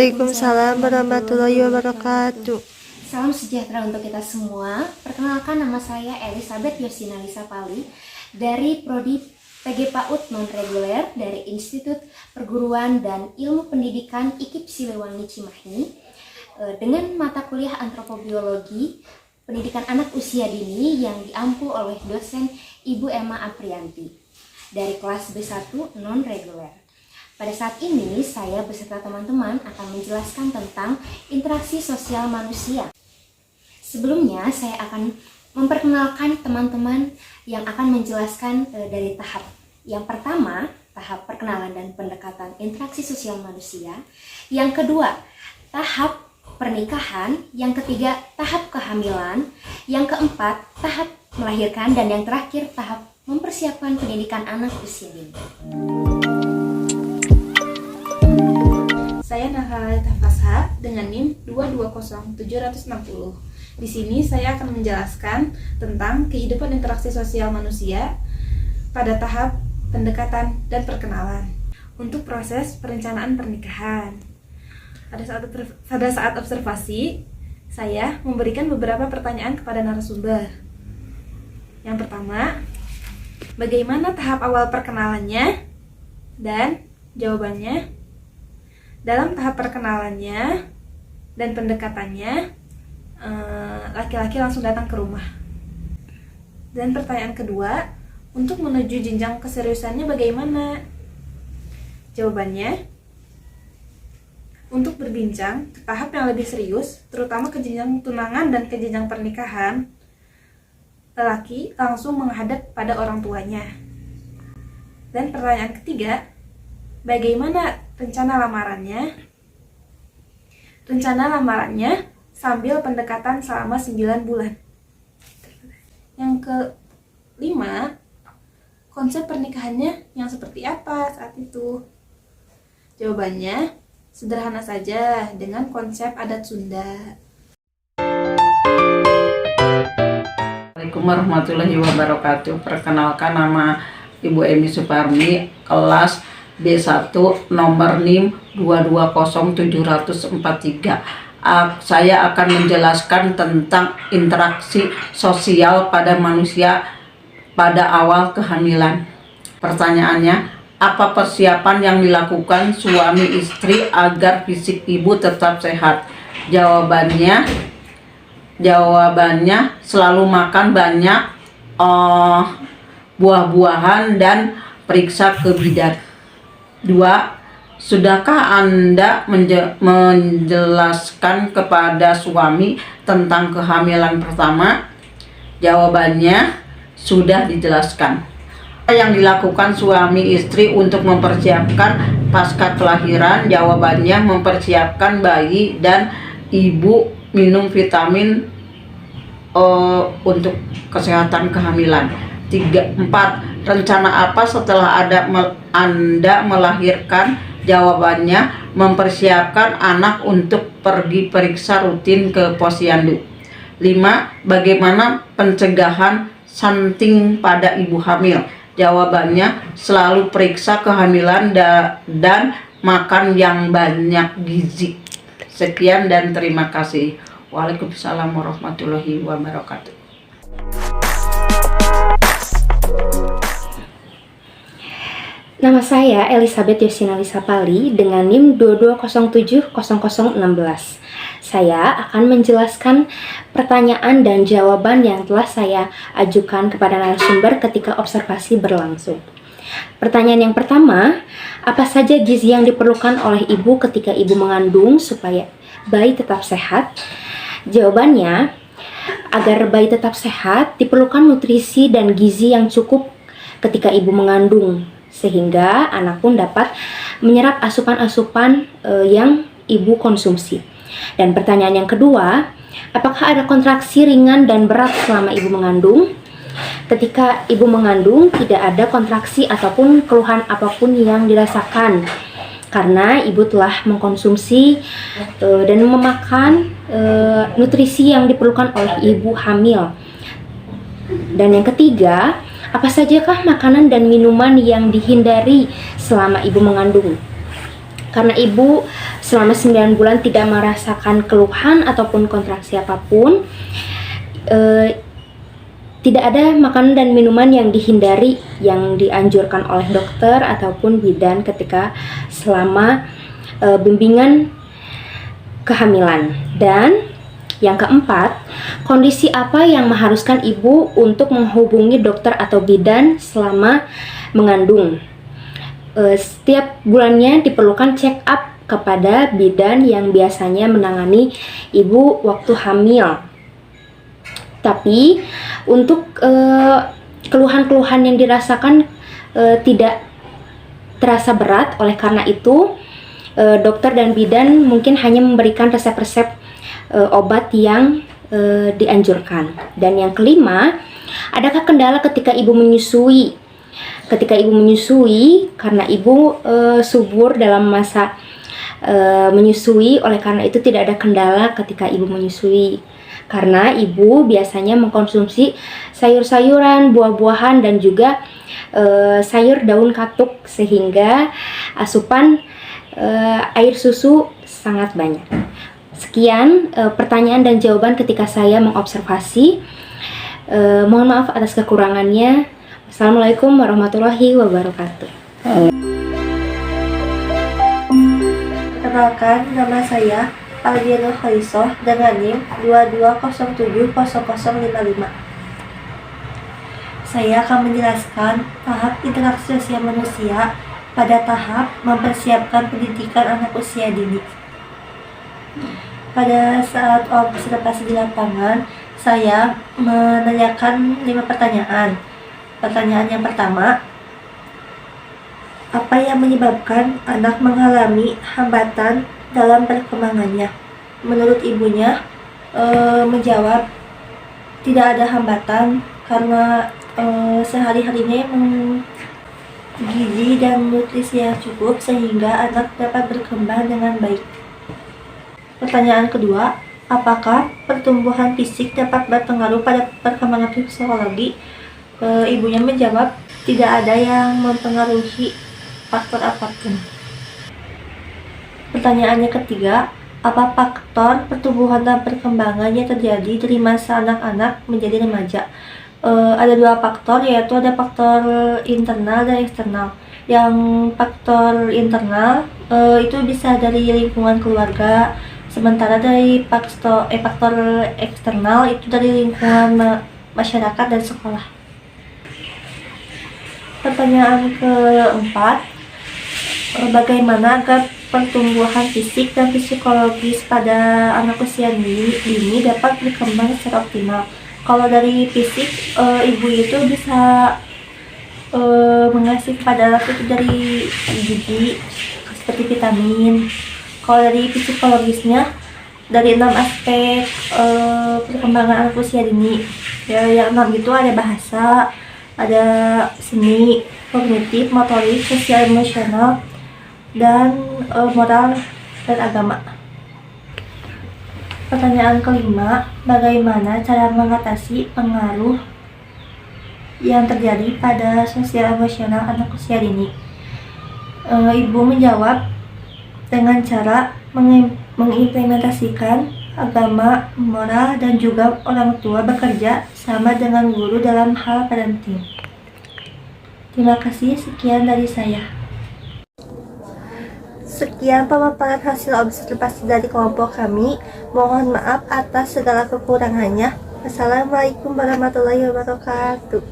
Waalaikumsalam warahmatullahi wabarakatuh. Salam sejahtera untuk kita semua. Perkenalkan, nama saya Elizabeth Yosina Lisa Pali dari Prodi PG PAUD Non-Reguler dari Institut Perguruan dan Ilmu Pendidikan IKIP Siliwangi Cimahi dengan mata kuliah Antropobiologi Pendidikan Anak Usia Dini yang diampu oleh dosen Ibu Emma Aprianti dari kelas B1 Non-Reguler. Pada saat ini, saya beserta teman-teman akan menjelaskan tentang interaksi sosial manusia. Sebelumnya, saya akan memperkenalkan teman-teman yang akan menjelaskan dari tahap. Yang pertama, tahap perkenalan dan pendekatan interaksi sosial manusia. Yang kedua, tahap pernikahan. Yang ketiga, tahap kehamilan. Yang keempat, tahap melahirkan. Dan yang terakhir, tahap mempersiapkan pendidikan anak usia dini. Saya Nurhalita Fasha dengan NIM 220760. Di sini saya akan menjelaskan tentang kehidupan interaksi sosial manusia pada tahap pendekatan dan perkenalan untuk proses perencanaan pernikahan. Pada saat observasi, saya memberikan beberapa pertanyaan kepada narasumber. Yang pertama, bagaimana tahap awal perkenalannya? Dan jawabannya, dalam tahap perkenalannya dan pendekatannya, laki-laki langsung datang ke rumah. Dan pertanyaan kedua, untuk menuju jenjang keseriusannya bagaimana? Jawabannya, untuk berbincang ke tahap yang lebih serius, terutama ke jenjang tunangan dan ke jenjang pernikahan, lelaki langsung menghadap pada orang tuanya. Dan pertanyaan ketiga, bagaimana rencana lamarannya? Rencana lamarannya sambil pendekatan selama 9 bulan. Yang kelima, konsep pernikahannya yang seperti apa saat itu? Jawabannya, sederhana saja dengan konsep adat Sunda. Assalamualaikum warahmatullahi wabarakatuh. Perkenalkan, nama Ibu Emi Suparmi, kelas B1, nomor NIM 220743. Saya akan menjelaskan tentang interaksi sosial pada manusia pada awal kehamilan. Pertanyaannya, apa persiapan yang dilakukan suami istri agar fisik ibu tetap sehat? Jawabannya selalu makan banyak buah-buahan dan periksa ke bidan. 2. Sudahkah Anda menjelaskan kepada suami tentang kehamilan pertama? Jawabannya, sudah dijelaskan. Apa yang dilakukan suami istri untuk mempersiapkan pasca kelahiran? Jawabannya, mempersiapkan bayi dan ibu minum vitamin untuk kesehatan kehamilan. 4. Rencana apa setelah Anda melahirkan? Jawabannya, mempersiapkan anak untuk pergi periksa rutin ke posyandu. 5. Bagaimana pencegahan stunting pada ibu hamil? Jawabannya, selalu periksa kehamilan dan makan yang banyak gizi. Sekian dan terima kasih. Waalaikumsalam warahmatullahi wabarakatuh. Nama saya Elizabeth Yosina Lisa Pali dengan NIM 22070016. Saya akan menjelaskan pertanyaan dan jawaban yang telah saya ajukan kepada narasumber ketika observasi berlangsung. Pertanyaan yang pertama, apa saja gizi yang diperlukan oleh ibu ketika ibu mengandung supaya bayi tetap sehat? Jawabannya, agar bayi tetap sehat diperlukan nutrisi dan gizi yang cukup ketika ibu mengandung, sehingga anak pun dapat menyerap asupan-asupan yang ibu konsumsi. Dan pertanyaan yang kedua, apakah ada kontraksi ringan dan berat selama ibu mengandung? Ketika ibu mengandung, tidak ada kontraksi ataupun keluhan apapun yang dirasakan, karena ibu telah mengkonsumsi dan memakan nutrisi yang diperlukan oleh ibu hamil. Dan yang ketiga, apa sajakah makanan dan minuman yang dihindari selama ibu mengandung? karena ibu selama 9 bulan tidak merasakan keluhan ataupun kontraksi apapun, tidak ada makanan dan minuman yang dihindari yang dianjurkan oleh dokter ataupun bidan ketika selama bimbingan kehamilan. Dan yang keempat, kondisi apa yang mengharuskan ibu untuk menghubungi dokter atau bidan selama mengandung? Setiap bulannya diperlukan check up kepada bidan yang biasanya menangani ibu waktu hamil. Tapi untuk keluhan-keluhan yang dirasakan tidak terasa berat, oleh karena itu dokter dan bidan mungkin hanya memberikan resep-resep obat yang dianjurkan. Dan yang kelima, adakah kendala ketika ibu menyusui? Ketika ibu menyusui, karena ibu subur dalam masa menyusui, oleh karena itu tidak ada kendala ketika ibu menyusui. Karena ibu biasanya mengkonsumsi sayur-sayuran, buah-buahan, dan juga sayur daun katuk, sehingga asupan air susu sangat banyak. Sekian pertanyaan dan jawaban ketika saya mengobservasi. Mohon maaf atas kekurangannya. Assalamualaikum warahmatullahi wabarakatuh. Perkenalkan, nama saya Aldiano Khalisoh dengan NIM 22070055. Saya akan menjelaskan tahap interaksi sosial manusia pada tahap mempersiapkan pendidikan anak usia dini. Pada saat observasi di lapangan, saya menanyakan 5 pertanyaan. Pertanyaan yang pertama, apa yang menyebabkan anak mengalami hambatan dalam perkembangannya? Menurut ibunya, menjawab tidak ada hambatan karena sehari-harinya gizi dan nutrisi yang cukup sehingga anak dapat berkembang dengan baik. Pertanyaan kedua, apakah pertumbuhan fisik dapat berpengaruh pada perkembangan psikologi? Ibunya menjawab tidak ada yang mempengaruhi faktor apapun. Pertanyaannya ketiga, apa faktor pertumbuhan dan perkembangannya terjadi dari masa anak-anak menjadi remaja? Ada 2 faktor, yaitu ada faktor internal dan eksternal. Yang faktor internal itu bisa dari lingkungan keluarga, sementara dari faktor eksternal itu dari lingkungan masyarakat dan sekolah. Pertanyaan keempat, bagaimana agar pertumbuhan fisik dan psikologis pada anak usia dini dapat berkembang secara optimal? Kalau dari fisik, ibu itu bisa mengasih kepada anak itu dari gizi seperti vitamin. Kalau dari psikologisnya, dari 6 aspek perkembangan anak usia dini. Ya, yang 6 itu ada bahasa, ada seni, kognitif, motorik, sosial, emosional, dan moral dan agama. Pertanyaan kelima, bagaimana cara mengatasi pengaruh yang terjadi pada sosial emosional anak usia dini? Ibu menjawab dengan cara mengimplementasikan agama, moral, dan juga orang tua bekerja sama dengan guru dalam hal parenting. Terima kasih, sekian dari saya. Sekian pemaparan hasil observasi dari kelompok kami. Mohon maaf atas segala kekurangannya. Wassalamualaikum warahmatullahi wabarakatuh.